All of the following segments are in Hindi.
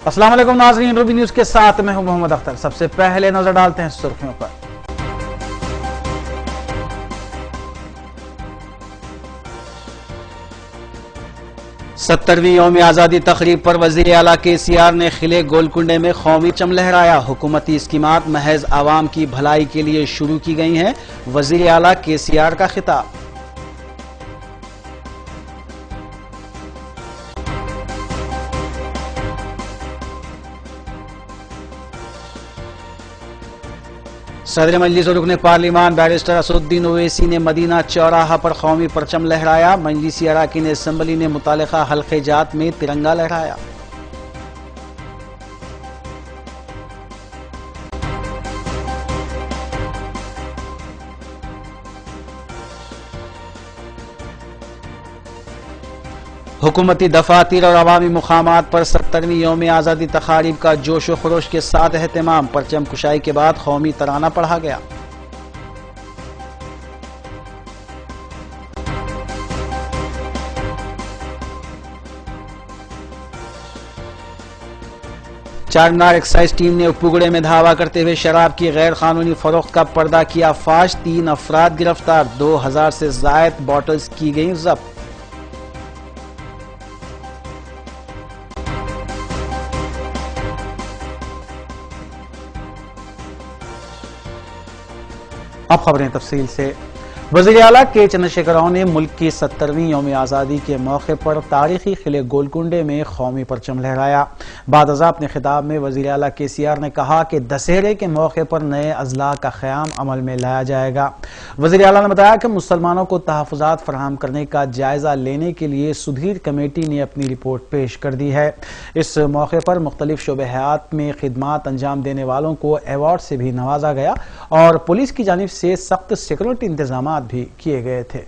अस्सलाम वालेकुम नाज़रीन, रूबी न्यूज के साथ मैं हूं मोहम्मद अख्तर। सबसे पहले नजर डालते हैं सुर्खियों पर। सत्तरवीं यौम आज़ादी तकरीब पर वज़ीर आला KCR ने खिले गोलकुंडे में कौमी परचम लहराया। हुकूमती स्कीमात महज आवाम की भलाई के लिए शुरू की गई हैं, वज़ीर आला KCR का खिताब। सदर मजलिस और रुकने पार्लिमान बैरिस्टर असदुद्दीन ओवैसी ने मदीना चौराहा पर कौमी परचम लहराया। मजलिसी अराकीन असम्बली ने मुतालिका हल्के जात में तिरंगा लहराया। हुकूमती दफातर और अवामी मुकामात पर 70वीं यौम आज़ादी तकारीब का जोश व खरोश के साथ एहतमाम। परचम कुशाई के बाद कौमी तराना पढ़ा गया। चारमीनार एक्साइज टीम ने उपगुड़े में धावा करते हुए शराब की गैर कानूनी फरोख्त का पर्दा किया फाश। 3 अफराद गिरफ्तार, 2000 से जायद बॉटल्स की गई जब्त। अब खबरें तफसील से। वज़ीर आला के चंद्रशेखर राव ने मुल्क की 70वीं यौम आज़ादी के मौके पर तारीखी किले गोलकुंडे में कौमी परचम लहराया। बादअज़ा अपने खिताब में वज़ीर आला KCR ने कहा कि दशहरे के मौके पर नए अजला का क़याम अमल में लाया जाएगा। वज़ीर आला ने बताया कि मुसलमानों को तहफ़्फ़ुज़ात फराहम करने का जायजा लेने के लिए सुधीर कमेटी ने अपनी रिपोर्ट पेश कर दी है। इस मौके पर मुख्तलिफ शोबे हयात में खिदमात अंजाम देने वालों को अवार्ड से भी नवाजा गया और पुलिस की जानिब से सख्त सिक्योरिटी इंतजाम भी किए गए थे।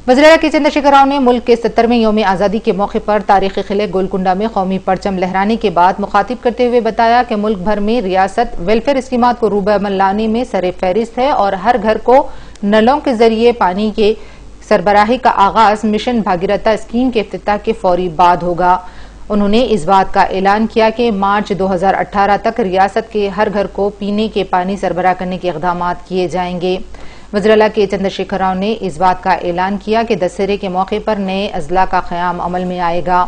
वज़ीर आला के चंद्रशेखर राव ने मुल्क के 70वें यौम आज़ादी के मौके पर तारीखी किले गोलकुंडा में कौमी परचम लहराने के बाद मुखातिब करते हुए बताया कि मुल्क भर में रियासत वेलफेयर स्कीमात को रूबे अमल लाने में सरे फहरिस्त है और हर घर को नलों के जरिए पानी के सरबराही का आगाज मिशन भागीरथ स्कीम के इफ्तिताह के फौरी बाद होगा। उन्होंने इस बात का ऐलान किया कि मार्च 2018 तक रियासत के हर घर को पीने के पानी सरबराह करने के इक़दाम किए जाएंगे। वज़ीर आला के चंद्रशेखर राव ने इस बात का ऐलान किया कि दशहरे के मौके पर नए अजला का क़याम अमल में आएगा।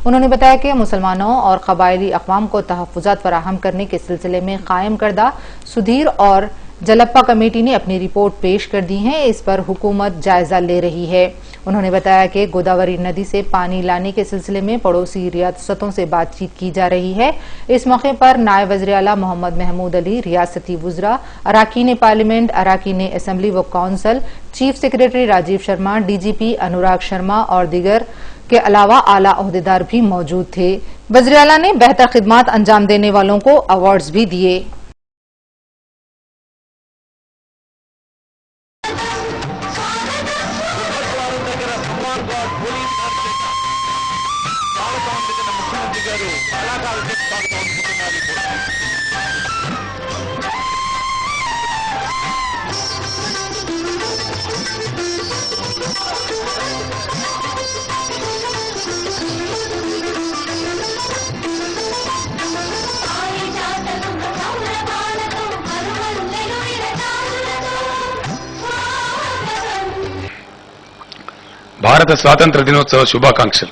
उन्होंने बताया कि मुसलमानों और कबायली अक़वाम को तहफ़्फ़ुज़ात फराहम करने के सिलसिले में कायम करदा सुधीर और जलप्पा कमेटी ने अपनी रिपोर्ट पेश कर दी है। इस पर हुकूमत जायजा ले रही है। उन्होंने बताया कि गोदावरी नदी से पानी लाने के सिलसिले में पड़ोसी रियासतों से बातचीत की जा रही है। इस मौके पर नायब वज़ीर आला मोहम्मद महमूद अली, रियासती वुज़रा, अराकीन पार्लियामेंट, अराकीन असम्बली व council, chief secretary Rajiv Sharma, DGP Anurag Sharma और दीगर के अलावा आला ओहदेदार भी मौजूद थे। वज़ीर आला ने बेहतर खिदमात अंजाम देने वालों को अवार्ड्स भी दिए। భారత స్వాతంత్ర దినోత్సవ శుభాకాంక్షలు.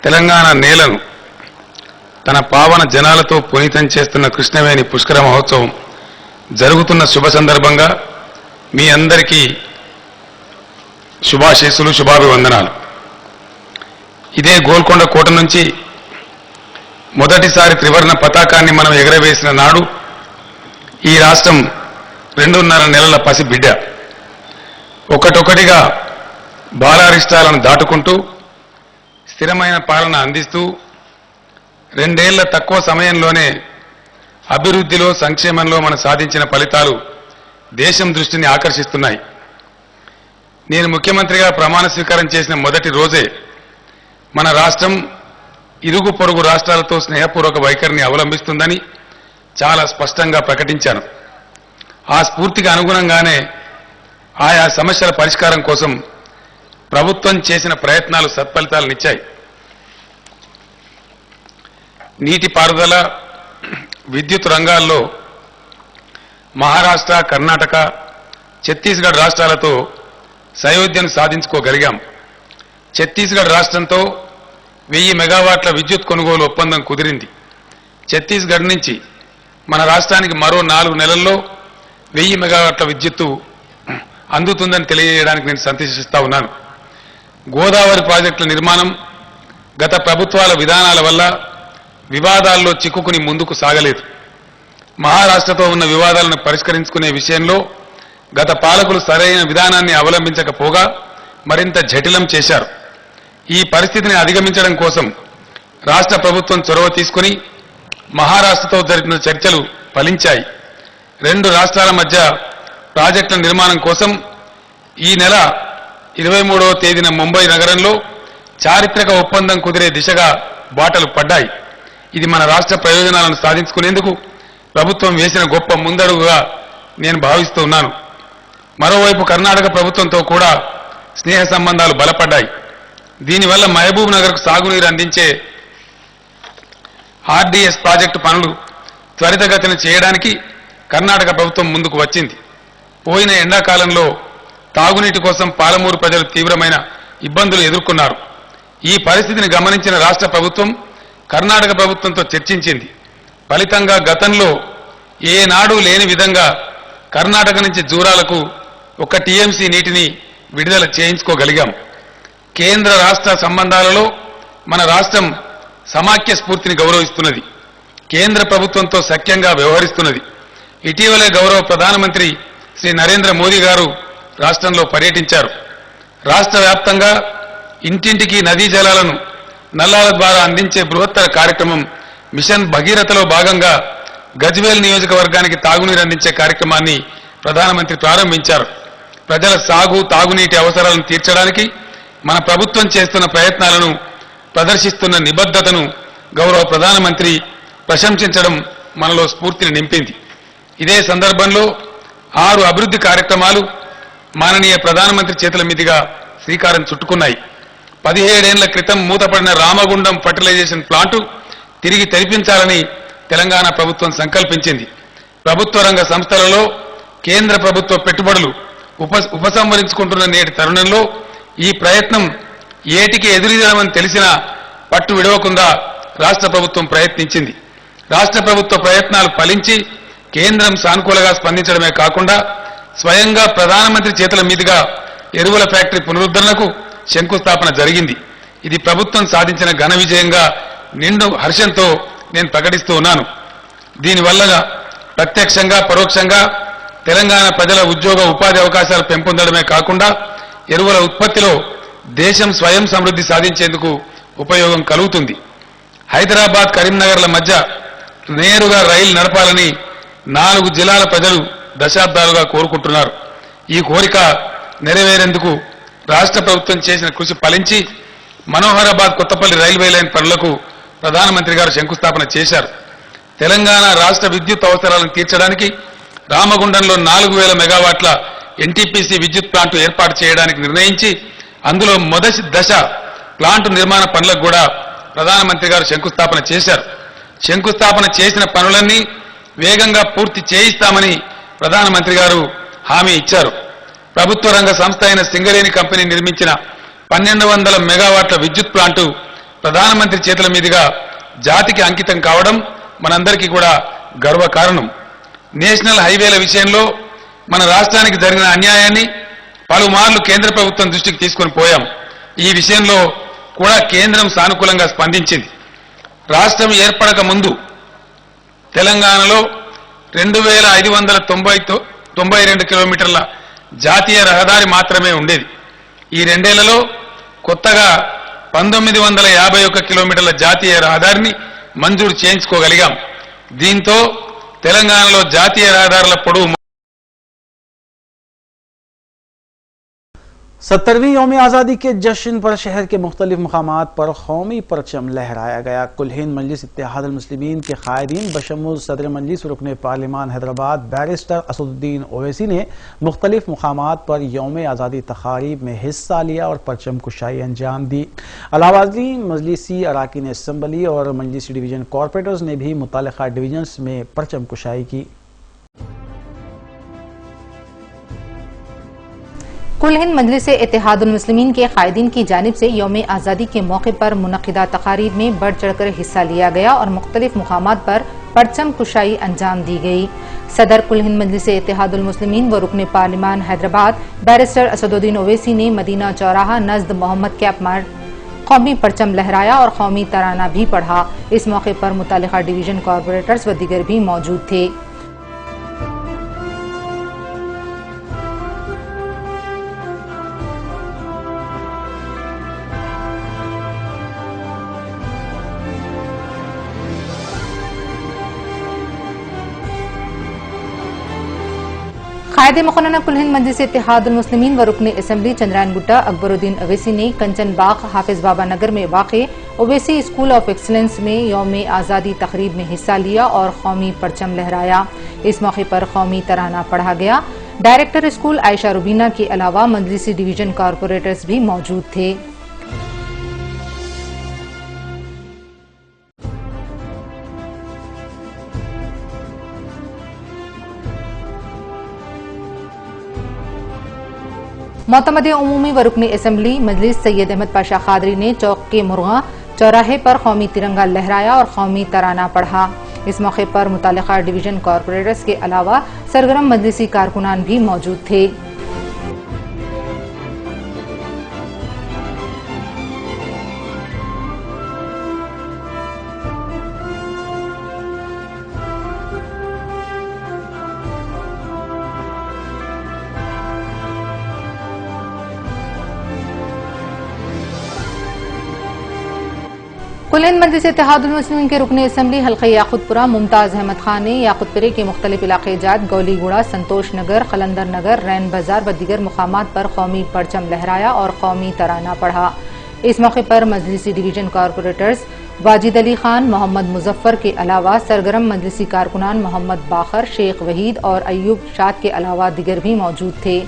తెలంగాణ నేలను తన పావన జనాలతో పునీతం చేస్తున్న కృష్ణవేణి పుష్కర మహోత్సవం జరుగుతున్న శుభ సందర్భంగా మీ అందరికీ శుభాశీస్సులు, శుభాభివందనాలు. ఇదే గోల్కొండ కోట నుంచి మొదటిసారి త్రివర్ణ పతాకాన్ని మనం ఎగరవేసిన నాడు ఈ రాష్ట్రం 2.5 నెలల పసి బిడ్డ ఒకటొకటిగా బాలారిష్టాలను దాటుకుంటూ స్థిరమైన పాలన అందిస్తూ 2 ఏళ్ల తక్కువ సమయంలోనే అభివృద్ధిలో, సంక్షేమంలో మనం సాధించిన ఫలితాలు దేశం దృష్టిని ఆకర్షిస్తున్నాయి. నేను ముఖ్యమంత్రిగా ప్రమాణ స్వీకారం చేసిన మొదటి రోజే మన రాష్ట్రం ఇరుగు పొరుగు రాష్ట్రాలతో స్నేహపూర్వక వైఖరిని అవలంబిస్తుందని చాలా స్పష్టంగా ప్రకటించాను. ఆ స్ఫూర్తికి అనుగుణంగానే ఆయా సమస్యల పరిష్కారం కోసం ప్రభుత్వం చేసిన ప్రయత్నాలు సత్ఫలితాలనిచ్చాయి. నీటిపారుదల, విద్యుత్ రంగాల్లో మహారాష్ట్ర, కర్ణాటక, ఛత్తీస్గఢ్ రాష్ట్రాలతో సయోధ్యను సాధించుకోగలిగాం. ఛత్తీస్గఢ్ రాష్ట్రంతో 1000 మెగావాట్ల విద్యుత్ కొనుగోలు ఒప్పందం కుదిరింది. ఛత్తీస్గఢ్ నుంచి మన రాష్ట్రానికి మరో 4 నెలల్లో 1000 మెగావాట్ల విద్యుత్తు అందుతుందని తెలియజేయడానికి నేను సంతోషిస్తా ఉన్నాను. గోదావరి ప్రాజెక్టుల నిర్మాణం గత ప్రభుత్వాల విధానాల వల్ల వివాదాల్లో చిక్కుకుని ముందుకు సాగలేదు. మహారాష్ట్రతో ఉన్న వివాదాలను పరిష్కరించుకునే విషయంలో గత పాలకులు సరైన విధానాన్ని అవలంబించకపోగా మరింత జటిలం చేశారు. ఈ పరిస్థితిని అధిగమించడం కోసం రాష్ట్ర ప్రభుత్వం చొరవ తీసుకుని మహారాష్ట్రతో జరిపిన చర్చలు ఫలించాయి. 2 రాష్ట్రాల మధ్య ప్రాజెక్టుల నిర్మాణం కోసం ఈ నెల 23వ తేదీన ముంబై నగరంలో చారిత్రక ఒప్పందం కుదిరే దిశగా బాటలు పడ్డాయి. ఇది మన రాష్ట్ర ప్రయోజనాలను సాధించుకునేందుకు ప్రభుత్వం వేసిన గొప్ప ముందడుగుగా నేను భావిస్తూ ఉన్నాను. మరోవైపు కర్ణాటక ప్రభుత్వంతో కూడా స్నేహ సంబంధాలు బలపడ్డాయి. దీనివల్ల మహబూబ్ నగర్కు సాగునీరు అందించే ఆర్డీఎస్ ప్రాజెక్టు పనులు త్వరితగతిన చేయడానికి కర్ణాటక ప్రభుత్వం ముందుకు వచ్చింది. పోయిన ఎండాకాలంలో తాగునీటి కోసం పాలమూరు ప్రజలు తీవ్రమైన ఇబ్బందులు ఎదుర్కొన్నారు. ఈ పరిస్థితిని గమనించిన రాష్ట్ర ప్రభుత్వం కర్ణాటక ప్రభుత్వంతో చర్చించింది. ఫలితంగా గతంలో ఏనాడు లేని విధంగా కర్ణాటక నుంచి జూరాలకు 1 టీఎంసీ నీటిని విడుదల చేయించుకోగలిగాం. కేంద్ర రాష్ట్ర సంబంధాలలో మన రాష్ట్రం సమాఖ్య స్ఫూర్తిని గౌరవిస్తున్నది. కేంద్ర ప్రభుత్వంతో సఖ్యంగా వ్యవహరిస్తున్నది. ఇటీవలే గౌరవ ప్రధానమంత్రి శ్రీ నరేంద్ర మోదీ గారు రాష్ట్రంలో పర్యటించారు. రాష్ట్ర వ్యాప్తంగా ఇంటింటికి నదీ జలాలను నల్లాల ద్వారా అందించే బృహత్తర కార్యక్రమం మిషన్ భగీరథలో భాగంగా గజ్వేల్ నియోజకవర్గానికి తాగునీరు అందించే కార్యక్రమాన్ని ప్రధానమంత్రి ప్రారంభించారు. ప్రజల సాగు, తాగునీటి అవసరాలను తీర్చడానికి మన ప్రభుత్వం చేస్తున్న ప్రయత్నాలను, ప్రదర్శిస్తున్న నిబద్ధతను గౌరవ ప్రధానమంత్రి ప్రశంసించడం మనలో స్ఫూర్తిని నింపింది. ఇదే సందర్భంలో 6 అభివృద్ధి కార్యక్రమాలు మాననీయ ప్రధానమంత్రి చేతుల మీదుగా శ్రీకారం చుట్టుకున్నాయి. 17 ఏళ్ల క్రితం మూతపడిన రామగుండం ఫర్టిలైజేషన్ ప్లాంటు తిరిగి తెరిపించాలని తెలంగాణ ప్రభుత్వం సంకల్పించింది. ప్రభుత్వ రంగ సంస్థలలో కేంద్ర ప్రభుత్వ పెట్టుబడులు ఉపసంహరించుకుంటున్న నేటి తరుణంలో ఈ ప్రయత్నం ఏటికి ఎదురీదమని తెలిసినా పట్టు విడవకుండా రాష్ట్ర ప్రభుత్వం ప్రయత్నించింది. రాష్ట్ర ప్రభుత్వ ప్రయత్నాలు ఫలించి కేంద్రం సానుకూలంగా స్పందించడమే కాకుండా స్వయంగా ప్రధానమంత్రి చేతుల మీదుగా ఎరువుల ఫ్యాక్టరీ పునరుద్ధరణకు శంకుస్థాపన జరిగింది. ఇది ప్రభుత్వం సాధించిన ఘన విజయంగా నిండు హర్షంతో నేను ప్రకటిస్తూ ఉన్నాను. దీనివల్ల ప్రత్యక్షంగా పరోక్షంగా తెలంగాణ ప్రజల ఉద్యోగ ఉపాధి అవకాశాలు పెంపొందడమే కాకుండా ఎరువుల ఉత్పత్తిలో దేశం స్వయం సమృద్ధి సాధించేందుకు ఉపయోగం కలుగుతుంది. హైదరాబాద్, కరీంనగర్ల మధ్య నేరుగా రైలు నడపాలని 4 జిల్లాల ప్రజలు దశాబ్దాలుగా కోరుకుంటున్నారు. ఈ కోరిక నెరవేరేందుకు రాష్ట్ర ప్రభుత్వం చేసిన కృషి ఫలించి మనోహరాబాద్ కొత్తపల్లి రైల్వే లైన్ పనులకు ప్రధానమంత్రి గారు శంకుస్థాపన చేశారు. తెలంగాణ రాష్ట్ర విద్యుత్ అవసరాలను తీర్చడానికి రామగుండంలో 4000 మెగావాట్ల ఎన్టీపీసీ విద్యుత్ ప్లాంటు ఏర్పాటు చేయడానికి నిర్ణయించి అందులో మొదటి దశ ప్లాంటు నిర్మాణ పనులకు కూడా ప్రధానమంత్రి గారు శంకుస్థాపన చేశారు. శంకుస్థాపన చేసిన పనులన్నీ వేగంగా పూర్తి చేయిస్తామని ప్రధానమంత్రి గారు హామీ ఇచ్చారు. ప్రభుత్వ రంగ సంస్థ అయిన సింగరేణి కంపెనీ నిర్మించిన 1200 మెగావాట్ల విద్యుత్ ప్లాంటు ప్రధానమంత్రి చేతుల మీదుగా జాతికి అంకితం కావడం మనందరికీ కూడా గర్వకారణం. నేషనల్ హైవేల విషయంలో మన రాష్ట్రానికి జరిగిన అన్యాయాన్ని పలుమార్లు కేంద్ర ప్రభుత్వం దృష్టికి తీసుకొని పోయాం. ఈ విషయంలో కూడా కేంద్రం సానుకూలంగా స్పందించింది. రాష్ట్రం ఏర్పడక ముందు తెలంగాణలో 2592 కిలోమీటర్ల జాతీయ రహదారి మాత్రమే ఉండేది. ఈ 2 ఏళ్లలో కొత్తగా 1951 కిలోమీటర్ల జాతీయ రహదారిని మంజూరు చేయించుకోగలిగాం. దీంతో తెలంగాణలో జాతీయ రహదారుల పొడవు 70वीं यौम आज़ादी के जश्न पर शहर के मुख्तलिफ मकामात पर कौमी परचम लहराया गया। कुल हिंद मजलिस इत्तेहादुल मुस्लिमीन के कायदीन बशमूल सदर मजलिस रुकन पार्लिमान हैदराबाद बैरिस्टर असदुद्दीन ओवैसी ने मुख्तलिफ मकामात पर यौम आज़ादी तकारीब में हिस्सा लिया और परचम कुशाई अंजाम दी। अलाहाबादी मजलिसी अराकीन असम्बली और मजलिसी डिवीजन कॉरपोरेटर्स ने भी मुतल्लिका डिवीजन्स में परचम कुशाई की। कुल हिंद मजलिस इत्तेहादुल मुस्लिमीन के कायदीन की जानिब से यौम आज़ादी के मौके पर मुनक़िदा तकारीब में बढ़ चढ़कर हिस्सा लिया गया और मुख्तलिफ मुकामात पर परचम कुशाई अंजाम दी गई। सदर कुल हिंद मजलिस इत्तेहादुल मुस्लिमीन व रुकन पार्लिमान हैदराबाद बैरिस्टर असदुद्दीन ओवैसी ने मदीना चौराहा नज़द मोहम्मद कैप मार्ग कौमी परचम लहराया और कौमी तराना भी पढ़ा। इस मौके पर मुतल्लिका डिवीजन कॉरपोरेटर्स व दीगर भी मौजूद थे। कायद मुक़न्नना कुल हिंद मजलिस इत्तेहादुल मुस्लिमीन व रुकन असम्बली चंद्रायन गुट्टा अकबरुद्दीन ओवैसी ने कंचन बाग हाफिज बाबा नगर में वाक़े ओवैसी स्कूल ऑफ एक्सलेंस में यौम आज़ादी तकरीब में हिस्सा लिया और कौमी परचम लहराया। इस मौके पर कौमी तराना पढ़ा गया। डायरेक्टर स्कूल आयशा रुबीना के अलावा मजलिसी डिवीजन कॉरपोरेटर्स भी मौजूद थे। मोतमद उमूमी व रुकन असम्बली मजलिस सैयद अहमद पाशा खादरी ने चौक के मुर्गा चौराहे पर कौमी तिरंगा लहराया और कौमी तराना पढ़ा। इस मौके पर मुतल्लिका डिवीजन कॉरपोरेटर्स के अलावा सरगर्म मजलिसी कारकुनान भी मौजूद थे। कुल हिंद मजलिस इत्तेहादुल मुस्लिमीन के रुकन असम्बली हल्का याकुतपुरा मुमताज अहमद खान ने याकुतपुरे के मुख्तलिफ इलाके जात गौलीगुड़ा संतोष नगर खलंदर नगर रैन बाजार व दीगर मुकामात पर कौमी परचम लहराया और कौमी तराना पढ़ा। इस मौके पर मजलिसी डिवीजन कॉरपोरेटर्स वाजिद अली खान मोहम्मद मुजफ्फर के अलावा सरगर्म मजलिसी कारकुनान मोहम्मद बाखर शेख वहीद और अयूब शाद के अलावा दीगर भी मौजूद थे।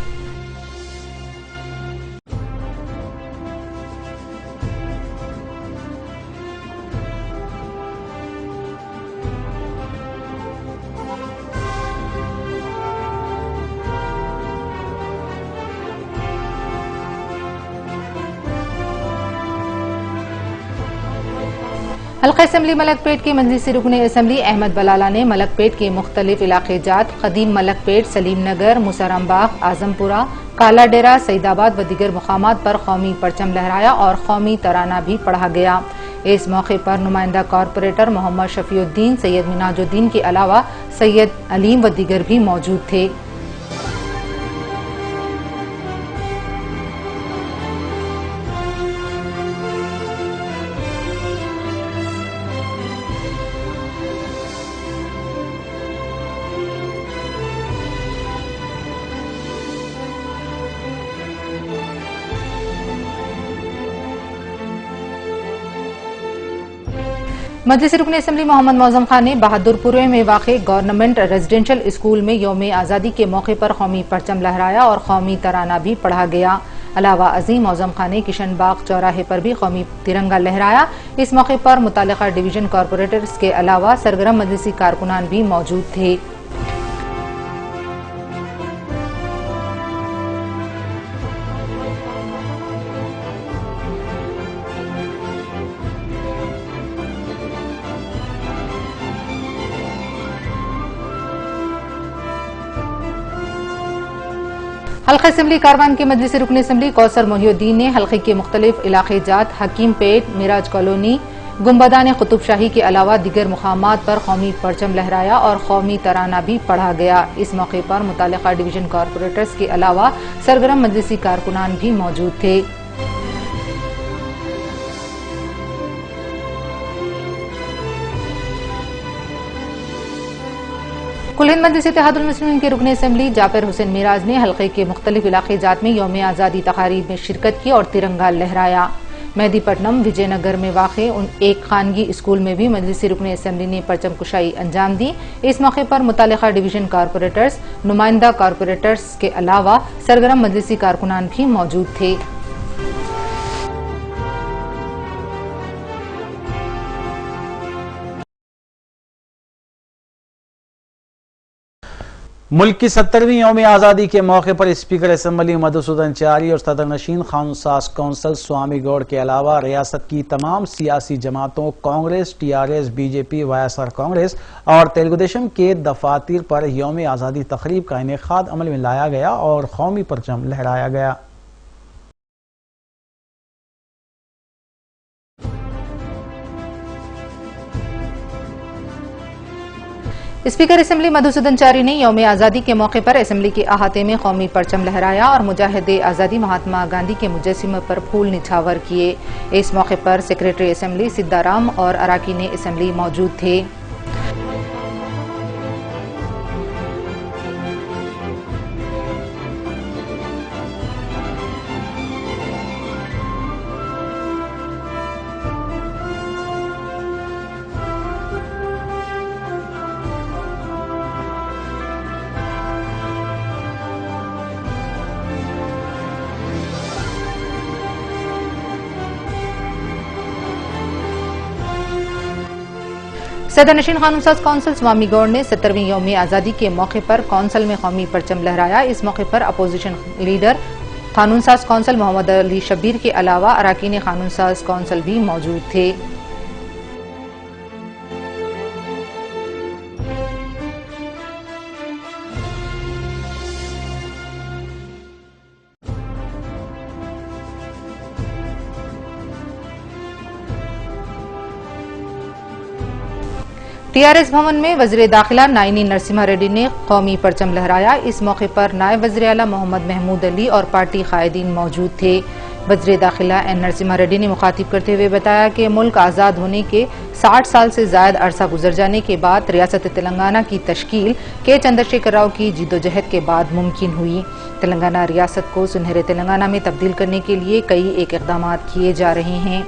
हल्का असम्बली मलकपेट के मजलिसी रुकन असम्बली अहमद बलाला ने मलकपेट के मुख्तलिफ इलाके जात कदीम मलकपेट सलीम नगर मुसरमबाग आजमपुरा काला डेरा सईदाबाद व दीगर मुकामात पर कौमी परचम लहराया और कौमी तराना भी पढ़ा गया। इस मौके पर नुमाइंदा कॉरपोरेटर मोहम्मद शफीउद्दीन सैयद मिनाजुद्दीन के अलावा सैयद अलीम व दीगर भी मौजूद थे। मजलिस रुकन असम्बली मोहम्मद मौजम खान ने बहादुरपुर में वाक़े गवर्नमेंट रेजिडेंशियल स्कूल में यौम आज़ादी के मौके पर कौमी परचम लहराया और कौमी तराना भी पढ़ा गया। अलावा अजीम मौजम खान ने किशन बाग चौराहे पर भी कौमी तिरंगा लहराया। इस मौके पर मुतल्लिका डिवीजन कॉरपोरेटर्स के अलावा सरगर्म मजलिसी कारकुनान भी मौजूद थे। हल्का असम्बली कारवान के मजलिस रुकन असम्बली कौसर मोहिउद्दीन ने हल्के के मुख्तलिफ इलाके जात हकीम पेट मिराज कॉलोनी गुम्बदान कुतुब शाही के अलावा दीगर मुकामात पर कौमी परचम लहराया और कौमी तराना भी पढ़ा गया। इस मौके पर मुतल्लिका डिवीजन कॉरपोरेटर्स के अलावा सरगर्म मजलिसी कारकुनान भी मौजूद थे। कुल हिंद मजलिस इत्तेहादुल मुस्लिमीन के रुकन असम्बली जाकिर हुसैन मिराज ने हल्के के मुख्तलिफ इलाके जात में यौम आज़ादी तकारीब में शिरकत की और तिरंगा लहराया। मेहदीपट्टनम विजयनगर में वाक़े एक खानगी स्कूल में भी मजलिसी रुकन असम्बली ने परचम कुशाई अंजाम दी। इस मौके पर मुतालिका डिवीजन कारपोरेटर्स, नुमाइंदा कारपोरेटर्स के अलावा सरगर्म मजलिसी कारकुनान भी मौजूद थे। मुल्क की 70वीं यौम आज़ादी के मौके पर स्पीकर असम्बली मधुसूदन चारी और सदर नशीन कानूनसाज कौंसल स्वामी गौड़ के अलावा रियासत की तमाम सियासी जमातों Congress, TRS, BJP, YSR Congress और तेलुगुदेशम के दफातर पर यौम आज़ादी तकरीब का इनेकाद अमल में लाया गया और कौमी परचम लहराया गया। स्पीकर असम्बली मधुसूदन चारी ने यौम आज़ादी के मौके पर असम्बली के अहाते में कौमी परचम लहराया और मुजाहिदे आज़ादी महात्मा गांधी के मुजस्सिमे पर फूल निछावर किए। इस मौके पर सेक्रेटरी असम्बली सिद्धाराम और अराकीन असम्बली मौजूद थे। सदर नशीन कानूनसाज कौंसल स्वामी गौड़ ने 70वीं यौम आज़ादी के मौके पर कौंसल में कौमी परचम लहराया। इस मौके पर अपोजिशन लीडर कानूनसाज कौंसल मोहम्मद अली शब्बीर के अलावा अराकीन कानूनसाज कौंसल भी मौजूद थे। टीआरएस भवन में वज़ीर दाखिला नायनी नरसिम्हा रेड्डी ने कौमी परचम लहराया। इस मौके पर नायब वज़ीर आला मोहम्मद महमूद अली और पार्टी कायदीन मौजूद थे। वज़ीर दाखिला एन नरसिम्हा रेड्डी ने मुखातिब करते हुए बताया कि मुल्क आज़ाद होने के 60 साल से ज़ायद अरसा गुजर जाने के बाद रियासत तेलंगाना की तश्कील के चंद्रशेखर राव की जिद्दोजहद के बाद मुमकिन हुई। तेलंगाना रियासत को सुनहरे तेलंगाना में तब्दील करने के लिए कई इक़दाम किए जा रहे हैं।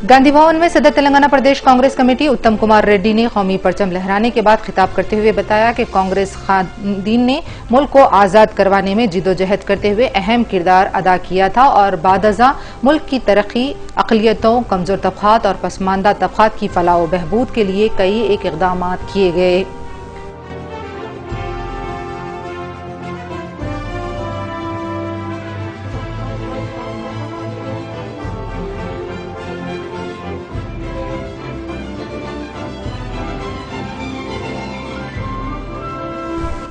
गांधी भवन में सदर तेलंगाना प्रदेश कांग्रेस कमेटी उत्तम कुमार रेड्डी ने कौमी परचम लहराने के बाद खिताब करते हुए बताया कि कांग्रेस खादीन ने मुल्क को आजाद करवाने में जिदोजहद करते हुए अहम किरदार अदा किया था और बादअज़ां मुल्क की तरक्की, अक़लियतों, कमजोर तबक़ात और पसमानदा तबक़ात की फलाह व बहबूद के लिए कई इक़दाम किए गए।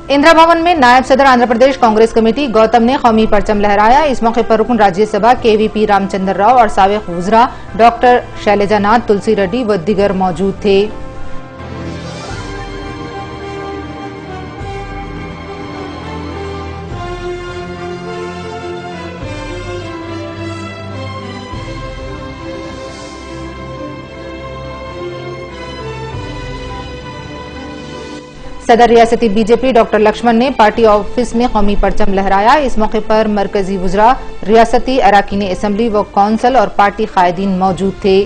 इंदिरा भवन में नायब सदर आंध्र प्रदेश कांग्रेस कमेटी गौतम ने कौमी परचम लहराया। इस मौके पर रुकन राज्यसभा केवीपी रामचंद्र राव और साबिक़ वज़रा डॉक्टर शैलजानाथ तुलसी रेड्डी व दीगर मौजूद थे। सदर रियासती बीजेपी डॉक्टर लक्ष्मण ने पार्टी ऑफिस में कौमी परचम लहराया। इस मौके पर मरकजी वज़रा, रियासती अराकीन असम्बली व कौंसल और पार्टी कायदीन मौजूद थे।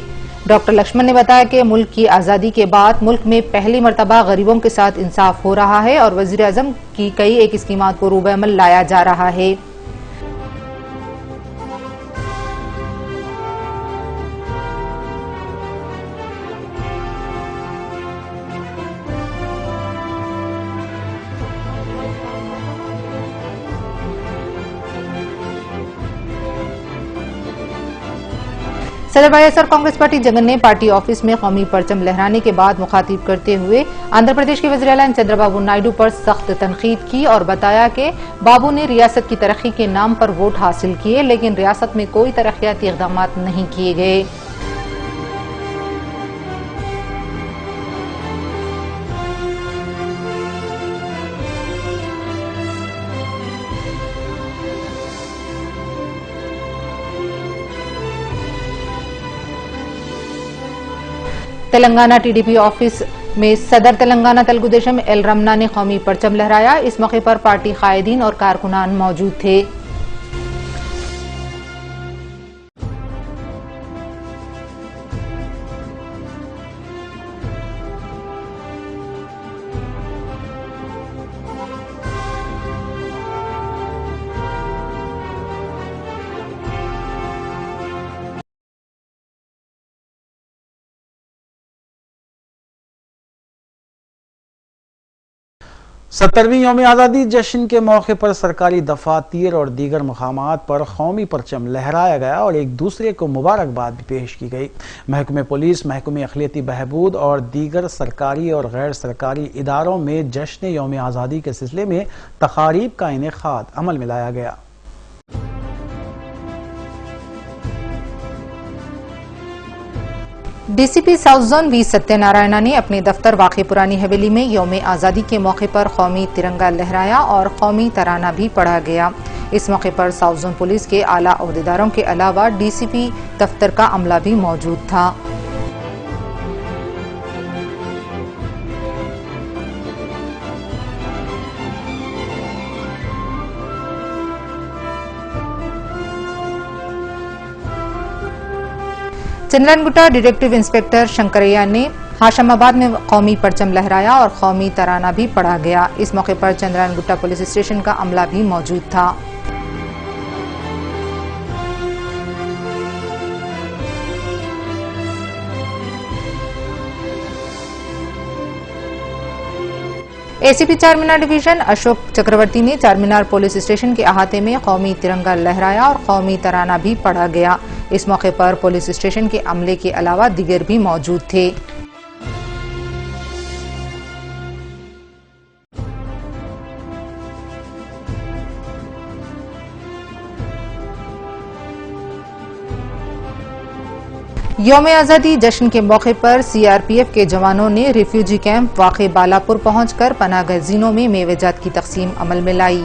डॉक्टर लक्ष्मण ने बताया कि मुल्क की आज़ादी के बाद मुल्क में पहली मरतबा गरीबों के साथ इंसाफ हो रहा है और वज़ीर आज़म की कई एक स्कीमात को रूबे अमल लाया जा रहा है। सदर वाईएसआर कांग्रेस पार्टी जगन ने पार्टी ऑफिस में कौमी परचम लहराने के बाद मुखातिब करते हुए आंध्र प्रदेश के वज़ीर आला चंद्रबाबू नायडू पर सख्त तनकीद की और बताया कि बाबू ने रियासत की तरक्की के नाम पर वोट हासिल किए, लेकिन रियासत में कोई तरक्याती इक़दाम नहीं किए गए। तेलंगाना टीडीपी ऑफिस में सदर तेलंगाना तेलुगुदेशम एल रमना ने कौमी परचम लहराया। इस मौके पर पार्टी कायदीन और कारकुनान मौजूद थे। सत्तरवीं यौम आज़ादी जश्न के मौके पर सरकारी दफातर और दीगर मकामात पर कौमी परचम लहराया गया और एक दूसरे को मुबारकबाद भी पेश की गई। महकमे पुलिस, महकमे अखिलती बहबूद और दीगर सरकारी और गैर सरकारी इदारों में जश्न यौम आज़ादी के सिलसिले में तकारीब का इनेकाद अमल में लाया गया। DCP south zone V Satyanarayana ने अपने दफ्तर वाक़े पुरानी हवेली में यौम आज़ादी के मौके पर कौमी तिरंगा लहराया और कौमी तराना भी पढ़ा गया। इस मौके पर साउथ जोन पुलिस के आला ओहदेदारों के अलावा डीसीपी दफ्तर का अमला भी मौजूद था। चंद्रनगुट्टा डिटेक्टिव इंस्पेक्टर शंकरैया ने हाशमाबाद में कौमी परचम लहराया और कौमी तराना भी पढ़ा गया। इस मौके पर चंद्रनगुट्टा पुलिस स्टेशन का अमला भी मौजूद था। एसीपी चारमीनार डिवीजन अशोक चक्रवर्ती ने चारमीनार पुलिस स्टेशन के अहाते में कौमी तिरंगा लहराया और कौमी तराना भी पढ़ा गया। इस मौके पर पुलिस स्टेशन के अमले के अलावा दीगर भी मौजूद थे। यौम आज़ादी जश्न के मौके पर सीआरपीएफ के जवानों ने रिफ्यूजी कैंप वाक़े बालापुर पहुंचकर पनागज़ीनों में मेवेजात की तकसीम अमल में लाई।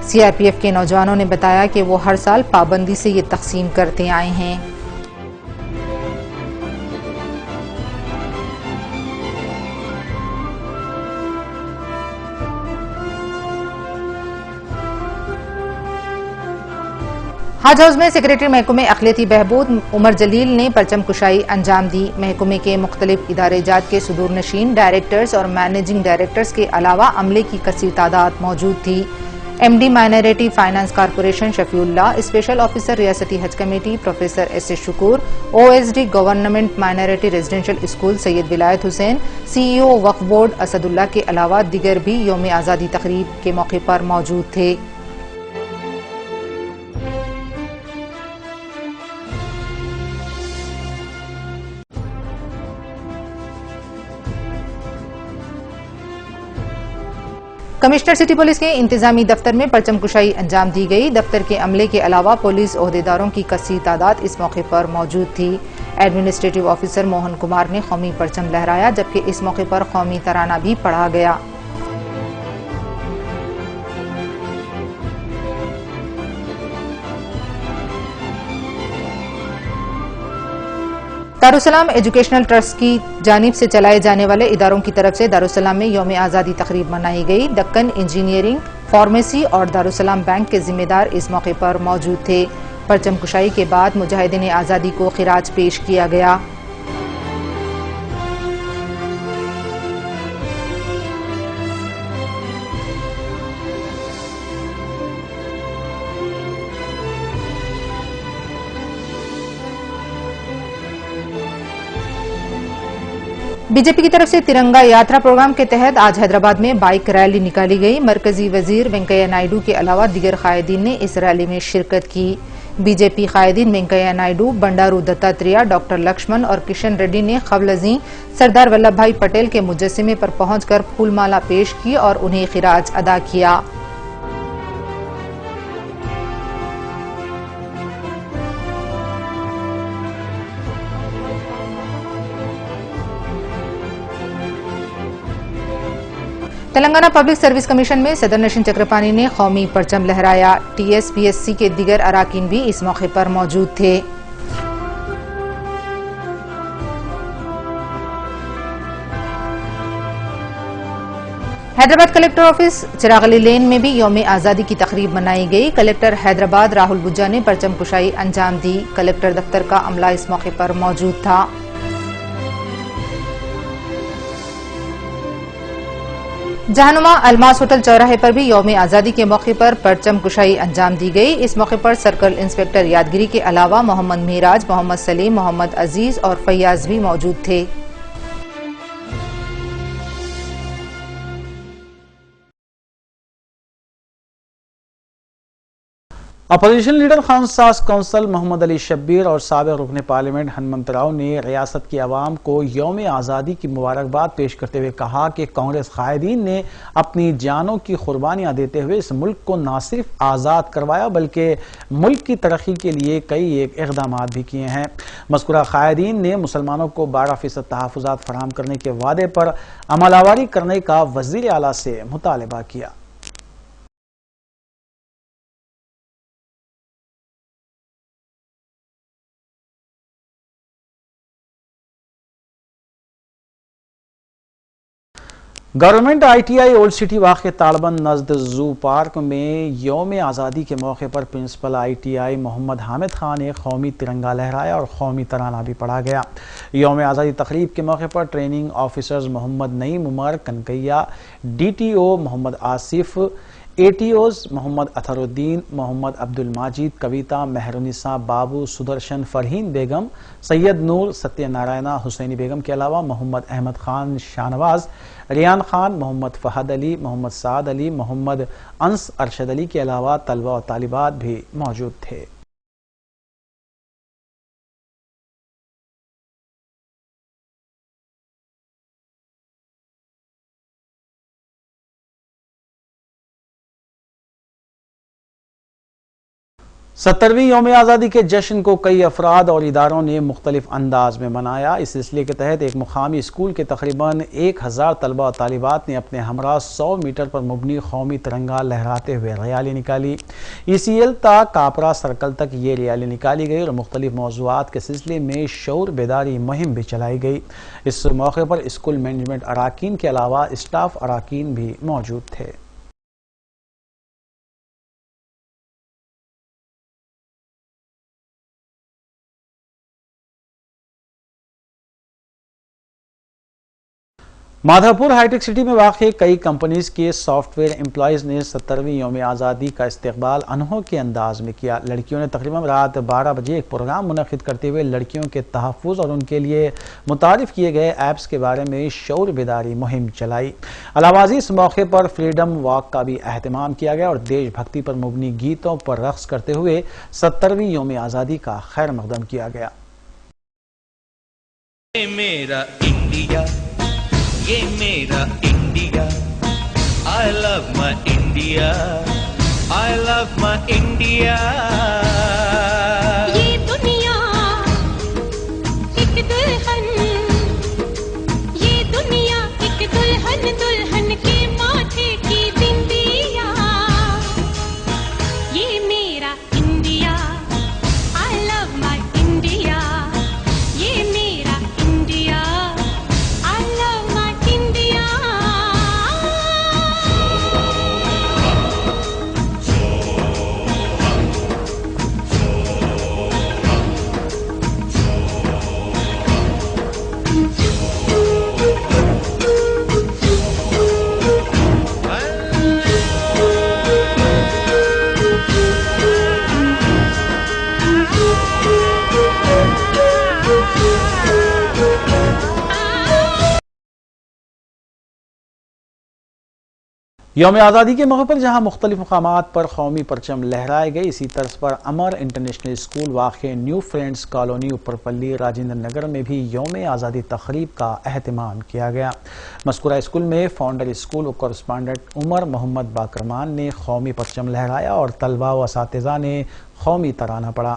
सीआरपीएफ के नौजवानों ने बताया कि वो हर साल पाबंदी से ये तकसीम करते आए हैं। हज हाउस में सेक्रेटरी महकमे अखिलती बहबूद उमर जलील ने परचम कुशाई अंजाम दी। महकमे के मुख्तलिफ इदारे जात के सुदूर नशीन डायरेक्टर्स और मैनेजिंग डायरेक्टर्स के अलावा अमले की कसीर तादाद मौजूद थी। MD minority finance corporation Shafiullah, special officer रियासती Haj committee professor S Shukoor, OSD government minority residential school Syed Vilayat Hussain, CEO Waqf board Asadullah के अलावा दीगर भी यौम आज़ादी तकरीब के मौके पर मौजूद थे। कमिश्नर सिटी पुलिस के इंतजामी दफ्तर में परचम कुशाई अंजाम दी गई। दफ्तर के अमले के अलावा पुलिस ओहदेदारों की कसीर तादाद इस मौके पर मौजूद थी। एडमिनिस्ट्रेटिव ऑफिसर मोहन कुमार ने कौमी परचम लहराया, जबकि इस मौके पर कौमी तराना भी पढ़ा गया। दारुसलाम एजुकेशनल ट्रस्ट की जानिब से चलाए जाने वाले इदारों की तरफ से दारुसलाम में यौम आज़ादी तकरीब मनाई गई। दक्कन इंजीनियरिंग, फार्मेसी और दारुसलाम बैंक के जिम्मेदार इस मौके पर मौजूद थे। परचम कुशाई के बाद मुजाहिदीन आज़ादी को खिराज पेश किया गया। बीजेपी की तरफ से तिरंगा यात्रा प्रोग्राम के तहत आज हैदराबाद में बाइक रैली निकाली गई। मरकजी वजीर वेंकैया नायडू के अलावा दीगर कायदीन ने इस रैली में शिरकत की। बीजेपी कायदीन वेंकैया नायडू, बंडारू दत्तात्रेय, डॉक्टर लक्ष्मण और किशन रेड्डी ने क़ब्ल-अज़ीं सरदार वल्लभ भाई पटेल के मुजस्समे पर पहुंचकर फूलमाला पेश की और उन्हें खिराज अदा किया। तेलंगाना पब्लिक सर्विस कमीशन में सदर नशीन चक्रपाणी ने कौमी परचम लहराया। TSPSC के दीगर अराकीन भी इस मौके पर मौजूद थे। हैदराबाद कलेक्टर ऑफिस चिरागली लेन में भी यौम आज़ादी की तकरीब मनाई गई। कलेक्टर हैदराबाद राहुल बुज्जा ने परचम कुशाई अंजाम दी। कलेक्टर दफ्तर का अमला इस मौके पर मौजूद था। जहानुमा अलमास होटल चौराहे पर भी यौम आज़ादी के मौके पर परचम कुशाई अंजाम दी गई। इस मौके पर सर्कल इंस्पेक्टर यादगिरी के अलावा मोहम्मद मिराज, मोहम्मद सलीम, मोहम्मद अजीज और फैयाज भी मौजूद थे। अपोजिशन लीडर खानसास कौंसल मोहम्मद अली शब्बीर और साबिक रुकन पार्लियामेंट हनुमंत राव ने रियासत की आवाम को यौम आज़ादी की मुबारकबाद पेश करते हुए कहा कि कांग्रेस कायदीन ने अपनी जानों की कुर्बानियां देते हुए इस मुल्क को न सिर्फ आज़ाद करवाया बल्कि मुल्क की तरक्की के लिए कई एक इक़दाम भी किए हैं। मज़कूरा कायदीन ने मुसलमानों को 12% तहफ़्फ़ुज़ात फराहम करने के वादे पर अमलावरी करने का वज़ीर आला से मुतालबा किया। गवर्नमेंट ITI ओल्ड सिटी वाक़ तालबंद नज़द जू पार्क में यौम आज़ादी के मौके पर प्रिंसिपल ITI मोहम्मद हामिद खान ने कौमी तिरंगा लहराया और कौमी तराना भी पढ़ा गया। यौम आज़ादी तकरीब के मौके पर training officers Mohammed Naeem Umar Kanakaiah, DTO Mohammed Asif, ATOs Mohammed Atharuddin, Mohammed Abdul Majid, Kavita, Mehrunisa, Babu, Sudarshan, Farheen Begum, Syed Noor, Satyanarayana, Husaini Begum के अलावा मोहम्मद अहमद खान शाहनवाज, रियान खान, मोहम्मद फहद अली, मोहम्मद साद अली, मोहम्मद अंस अरशद अली के अलावा तलबा और तालिबात भी मौजूद थे। सत्तरवीं यौम आज़ादी के जश्न को कई अफराद और इदारों ने मुख्तलिफ अंदाज में मनाया। इस सिलसिले के तहत एक मुकामी स्कूल के तकरीबन 1000 तलबा और तालिबात ने अपने हमरा 100 मीटर पर मुबनी कौमी तिरंगा लहराते हुए रैली निकाली। ECL ता कापरा सर्कल तक ये रैली निकाली गई और मुख्तलिफ मौज़ूआत के सिलसिले में शऊर बेदारी मुहिम भी चलाई गई। इस मौके पर स्कूल मैनेजमेंट अराकीन के अलावा स्टाफ अराकीन भी मौजूद थे। माधवपुर हाईटेक सिटी में वाक़ कई कंपनीज के सॉफ्टवेयर एम्प्लॉयज़ ने 70वीं यौम आज़ादी का इस्तकबाल अनोखे अंदाज में किया। लड़कियों ने तकरीबन रात 12 बजे एक प्रोग्राम मुनक़िद करते हुए लड़कियों के तहफ़्फ़ुज़ और उनके लिए मुतारिफ़ किए गए ऐप्स के बारे में शऊर बेदारी मुहिम चलाई। अलावाज़ी इस मौके पर फ्रीडम वॉक का भी अहतमाम किया गया और देशभक्ति पर मुबनी गीतों पर रक़्स करते हुए 70वीं यौम आज़ादी का खैर मक़दम किया गया। मेरा इंडिया, ये मेरा India, I love my India, I love my India। ये दुनिया एक दुल्हन, ये दुनिया एक दुल्हन, दुल्हन के माथे की बिंदिया। ये मेरा India, I love my India, ये मेरा India, I love my India। यौम आज़ादी के मौके पर जहां मुख्तलिफ मकामात पर कौमी परचम लहराए गए, इसी तर्ज पर अमर इंटरनेशनल स्कूल वाक़े new friends colony ऊपरपल्ली Rajendra Nagar में भी यौम आज़ादी तक़रीब का अहतमाम किया गया। मज़कूरा स्कूल में फाउंडर स्कूल और कॉरेस्पांडेंट उमर मोहम्मद बाकरमान ने कौमी परचम लहराया और तलबा व असातिज़ा ने कौमी तराना पढ़ा।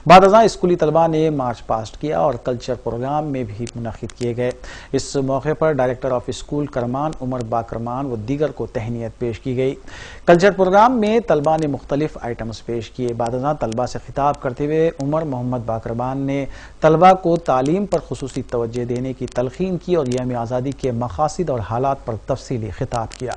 बाद अज़ां स्कूली तलबा ने मार्च पास्ट किया और कल्चर प्रोग्राम में भी मुनक़िद किए गए। इस मौके पर डायरेक्टर ऑफ स्कूल करमान उमर बाकरमान व दीगर को तहनीत पेश की गई। कल्चर प्रोग्राम में तलबा ने मुख्तलिफ आइटम्स पेश किए। बाद अज़ां तलबा से खिताब करते हुए उमर मोहम्मद बाकरमान ने तलबा को तालीम पर खुसूसी तवज्जो देने की तलकीन की और यौम आज़ादी के मकासिद और हालात पर तफसीली खिताब किया।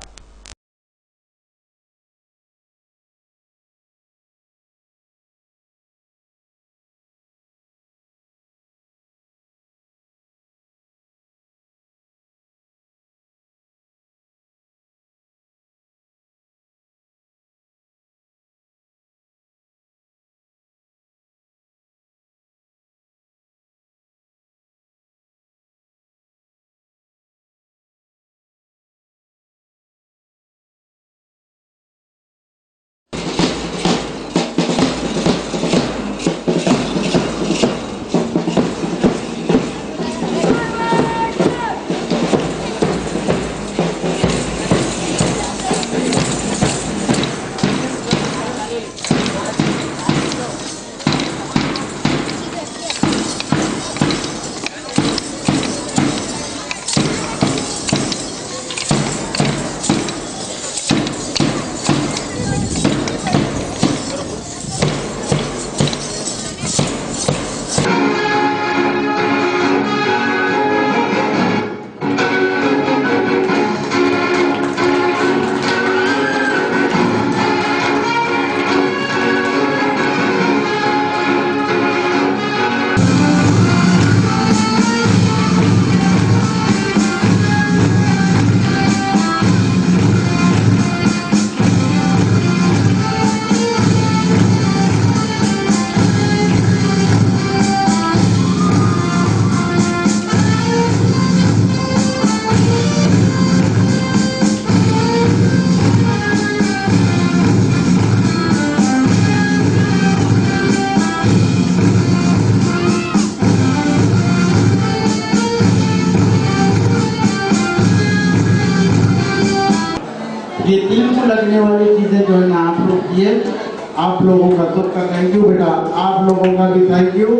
ये दिल को लगने वाली चीजें जो है ना आप लोग किए, आप लोगों का सबका थैंक यू बेटा, आप लोगों का भी थैंक यू।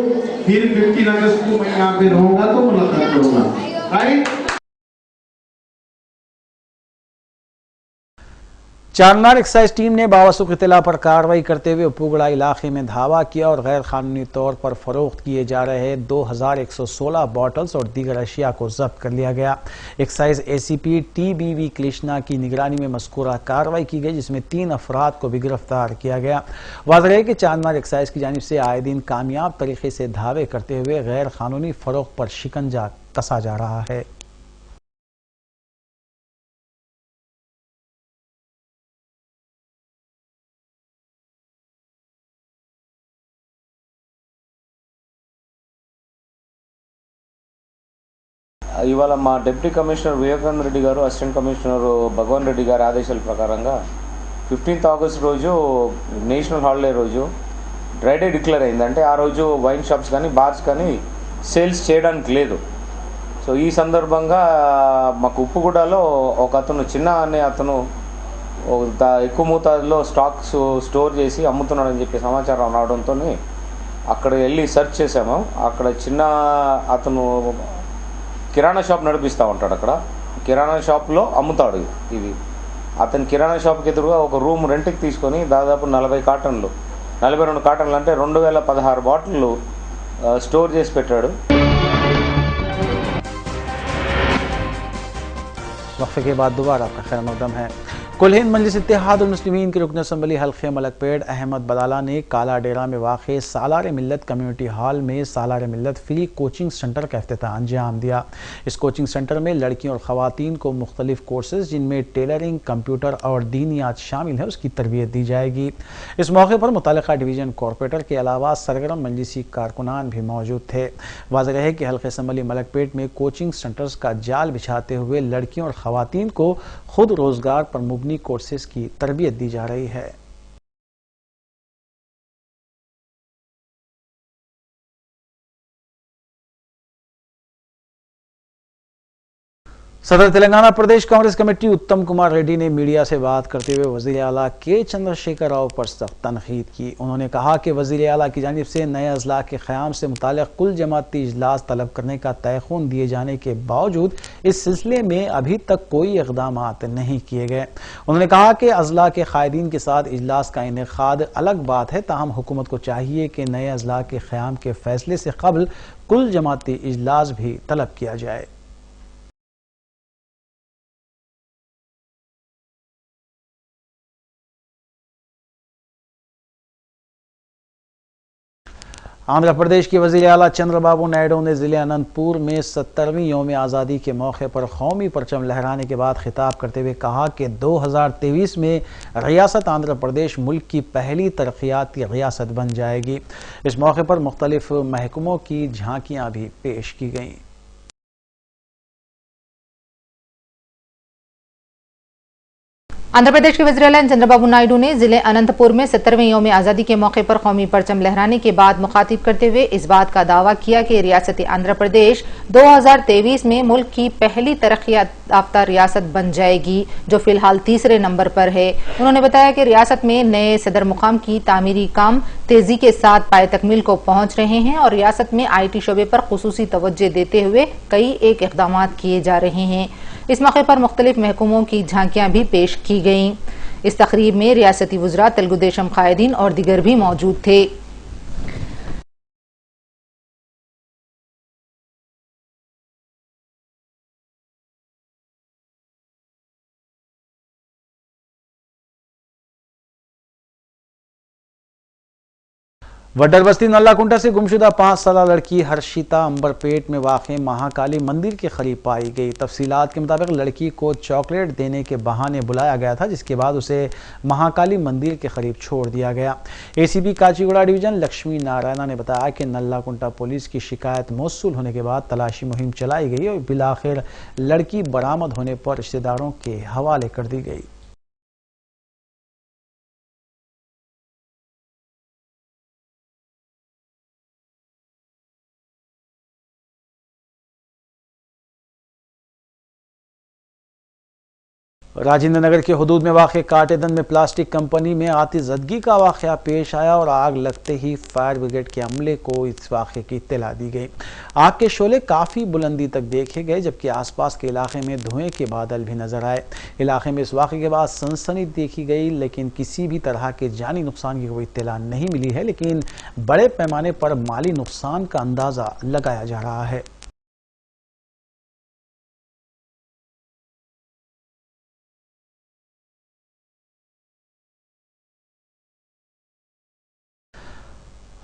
फिर 15 अगस्त को मैं यहाँ पे रहूंगा तो मुलाकात करूंगा, राइट। चारमीनार एक्साइज टीम ने बावसूख इत्तला पर कार्रवाई करते हुए उपुगड़ा इलाके में धावा किया और गैर कानूनी तौर पर फरोख्त किए जा रहे 2116 बॉटल्स और दीगर अशिया को जब्त कर लिया गया। एक्साइज एसीपी TBV कृष्णा की निगरानी में मज़कूरा कार्रवाई की गई, जिसमें 3 अफराद को भी गिरफ्तार किया गया। वाज़ेह है कि चारमीनार एक्साइज की जानिब से आए दिन कामयाब तरीके से धावे करते हुए गैर कानूनी फरोख्त पर शिकंजा कसा जा रहा है। ఇవాళ మా డిప్యూటీ కమిషనర్ వివేకానంద రెడ్డి గారు, అసిస్టెంట్ కమిషనర్ భగవాన్ రెడ్డి గారి ఆదేశాల ప్రకారంగా 15th ఆగస్ట్ రోజు నేషనల్ హాలిడే రోజు డ్రై డే డిక్లేర్ అయింది. అంటే ఆ రోజు వైన్ షాప్స్ కానీ బార్స్ కానీ సేల్స్ చేయడానికి లేదు. సో ఈ సందర్భంగా మాకు ఉప్పుగూడలో ఒక అతను చిన్న అనే అతను ఎక్కువ మోతాదులో స్టాక్స్ స్టోర్ చేసి అమ్ముతున్నాడని చెప్పి సమాచారం రావడంతో అక్కడ వెళ్ళి సెర్చ్ చేసాము. అక్కడ చిన్న అతను కిరాణా షాప్ నడిపిస్తూ ఉంటాడు. అక్కడ కిరాణా షాప్లో అమ్ముతాడు. ఇది అతని కిరాణా షాప్కి ఎదురుగా ఒక రూమ్ రెంట్కి తీసుకొని దాదాపు 42 కాటన్లు అంటే 2016 బాటిళ్ళు స్టోర్ చేసి పెట్టాడు. वक्फे के बाद दोबारा आपका खैर मकदम है। कुल हिंद मजलिस इत्तेहाद उल मुस्लिमीन के रुकन असम्बली हल्के मलकपेट अहमद बदाला ने काला डेरा में वाक़ सालार मिल्लत कम्यूनिटी हॉल में सालार मिल्लत फ्री कोचिंग सेंटर का इफ्तिताह अंजाम दिया। इस कोचिंग सेंटर में लड़कियों और ख़वातीन को मुख्तलिफ कोर्सेज जिनमें टेलरिंग, कंप्यूटर और दीनियात शामिल है उसकी तरबियत दी जाएगी। इस मौके पर मुतल्लिक़ा डिवीज़न कॉरपोरेटर के अलावा सरगर्म मजलिसी कारकुनान भी मौजूद थे। वाज़ेह है कि हल्के असम्बली मलकपेट में कोचिंग सेंटर्स का जाल बिछाते हुए लड़कियों और ख़वातीन को खुद रोज़गार पर मुबनी मबनी कोर्सेज की तरबियत दी जा रही है। सदर तेलंगाना प्रदेश कांग्रेस कमेटी उत्तम कुमार रेड्डी ने मीडिया से बात करते हुए वजीर आला के चंद्रशेखर राव पर सख्त तनकीद की। उन्होंने कहा कि वजीर आला की जानिब से नए अजला के क़याम से मुताल्लिक़ कुल जमाती इजलास तलब करने का तयख़ून दिए जाने के बावजूद इस सिलसिले में अभी तक कोई इक़दाम नहीं किए गए। उन्होंने कहा कि अजला के कायदीन के साथ इजलास का इनेकाद अलग बात है, ताहम हुकूमत को चाहिए कि नए अजला के क़याम के फैसले से कबल कुल जमाती इजलास भी तलब किया जाए। आंध्र प्रदेश के वजीर आला चंद्रबाबू नायडू ने जिले अनंतपुर में 70वीं यौम आज़ादी के मौके पर कौमी परचम लहराने के बाद खिताब करते हुए कहा कि 2023 में रियासत आंध्र प्रदेश मुल्क की पहली तरक्याती रियासत बन जाएगी। इस मौके पर मुख्तलिफ महकमों की झांकियां भी पेश की गईं। आंध्र प्रदेश के वज़ीर आला चंद्रबाबू नायडू ने जिले अनंतपुर में 70वें यौम आज़ादी के मौके पर कौमी परचम लहराने के बाद मुखातिब करते हुए इस बात का दावा किया कि रियासत आंध्र प्रदेश 2023 में मुल्क की पहली तरक्की याफ्ता रियासत बन जाएगी, जो फिलहाल तीसरे नंबर पर है। उन्होंने बताया कि रियासत में नए सदर मुकाम की तामीरी काम तेजी के साथ पाए तकमील को पहुंच रहे हैं और रियासत में IT शोबे पर खुसूसी तवज्जो देते हुए कई एक इक़दाम किए जा रहे हैं। इस मौके पर मुख्तलिफ महकमों की झांकियां भी पेश की गईं। इस तकरीब में रियासती वज़रा, तेलुगु देशम कायदीन और दीगर भी मौजूद थे। वड्डर बस्ती नल्लाकुंटा से गुमशुदा 5 साला लड़की हर्षिता अंबरपेट में वाक़े महाकाली मंदिर के करीब पाई गई। तफसीलात के मुताबिक लड़की को चॉकलेट देने के बहाने बुलाया गया था, जिसके बाद उसे महाकाली मंदिर के करीब छोड़ दिया गया। ACP काचीगुड़ा डिवीजन लक्ष्मी नारायणा ने बताया कि नल्लाकुंटा पुलिस की शिकायत मौसूल होने के बाद तलाशी मुहिम चलाई गई और बिलाखिर लड़की बरामद होने पर रिश्तेदारों के हवाले कर दी गई। राजेंद्र नगर के हुदूद में वाक़े काटेदन में प्लास्टिक कंपनी में आतिशज़दगी का वाक़या पेश आया और आग लगते ही फायर ब्रिगेड के अमले को इस वाक़े की इत्तला दी गई। आग के शोले काफ़ी बुलंदी तक देखे गए, जबकि आसपास के इलाके में धुएं के बादल भी नजर आए। इलाके में इस वाक़े के बाद सनसनी देखी गई, लेकिन किसी भी तरह के जानी नुकसान की कोई इत्तला नहीं मिली है, लेकिन बड़े पैमाने पर माली नुकसान का अंदाज़ा लगाया जा रहा है।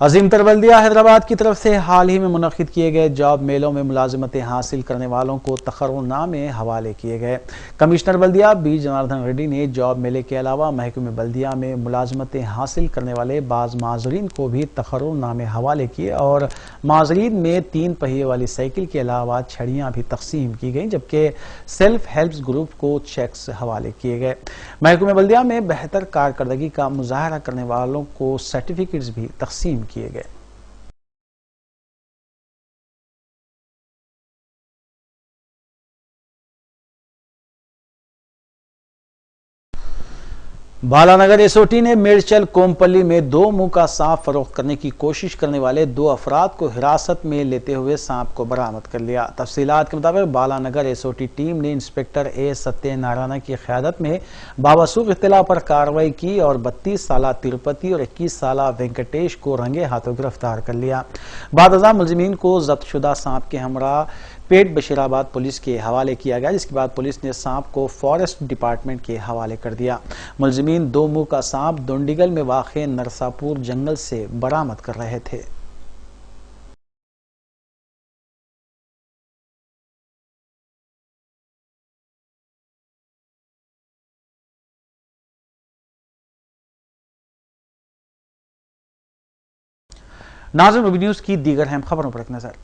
अजीम तरबल्दिया हैदराबाद की तरफ से हाल ही में मुनक़िद किए गए जॉब मेलों में मुलाजिमतें हासिल करने वालों को तक़र्रुरनामे हवाले किए गए। कमिश्नर बल्दिया बी जनार्दन रेड्डी ने जॉब मेले के अलावा महकमे बल्दिया में मुलाजिमतें हासिल करने वाले बाज़ माजरीन को भी तक़र्रुरनामे हवाले किए और माजरीन में 3 पहिए वाली साइकिल के अलावा छड़ियाँ भी तकसीम की गईं, जबकि सेल्फ हेल्प ग्रुप को चेक्स हवाले किए गए। महकमे बल्दिया में बेहतर कारकर्दगी का मुजाहरा करने वालों को सर्टिफिकेट्स भी तकसीम किए गए। बालानगर एसओटी ने मेरचल कोमपल्ली में 2 मुंह का सांप फरोख्त करने की कोशिश करने वाले 2 अफराद को हिरासत में लेते हुए सांप को बरामद कर लिया। तफसीलात के मुताबिक बालानगर एसओटी टीम ने इंस्पेक्टर ए सत्यनारायण की क़यादत में बावसूख इत्तला पर कार्रवाई की और 32 साला तिरुपति और 21 साला वेंकटेश को रंगे हाथों गिरफ्तार कर लिया। बादअज़ा मुलजिमीन को जब्तशुदा सांप के हमरा पेट बशीराबाद पुलिस के हवाले किया गया, जिसके बाद पुलिस ने सांप को फॉरेस्ट डिपार्टमेंट के हवाले कर दिया। मुलजिमीन 2 मुंह का सांप दोंडिगल में वाक़े नरसापुर जंगल से बरामद कर रहे थे। नाज़रीन, न्यूज़ की दीगर अहम खबरों पर एक नजर।